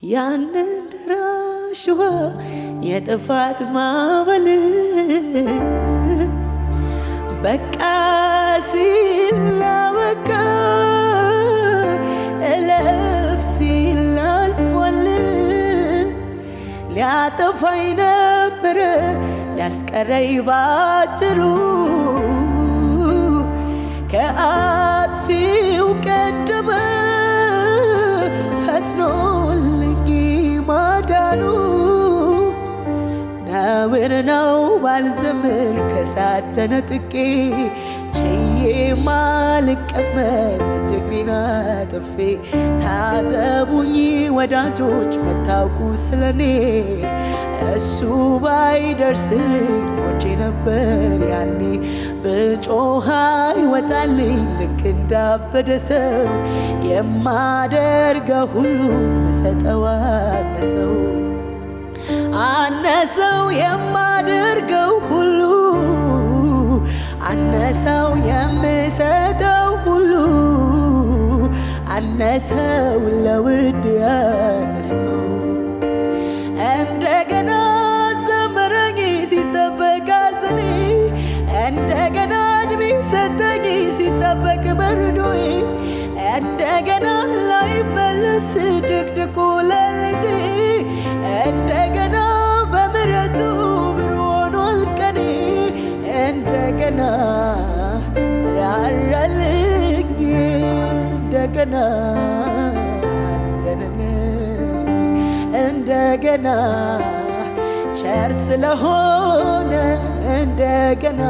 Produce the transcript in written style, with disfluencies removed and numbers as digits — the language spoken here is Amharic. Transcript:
ያንን ደራሽ ውሃ የጥፋት ማዕበል በቃ ሲል አበቃ እለፍ ሲል አልፏል። ሊያጠፋኝ ነበረ ሊያስቀረኝ ባጭሩ ከአጥፊው ቀደመ ፈጥኖልኝ ማዳኑ። ነውር ነው ባልዘምር ከሳት ተነጥቄ ችዬ ማልቀመጥ እጅግሬን አጥፌ ታዘቡኝ ወዳጆች መታውቁ ስለኔ እሱ ባይደርስልኝ ሞቼ ነበር ያኔ። ብጮህ አይወጣልኝ ልክ እንዳበደ ሰው የማደርገው ሁሉ ምሰጠው አነሰው አነሰው የማደርገው ሁሉ አነሰው የምሰጠው ሁሉ አነሰው ለውድ ያነሰው። እንደገና ዘመረኝ ሲጠበቅ አዘኔ እንደገና እድሜ ሰጠኝ ሲጠበቅ በርዶዬ እንደገና ላይመለስ ድቅድቁ ሌሊቴ እንደገና በምሕረቱ ብሩህ ሆኗል ቀኔ እንደገና ራራልኝ እንደገና አዘነልኝ እንደገና ቸር ስለሆነ እንደገና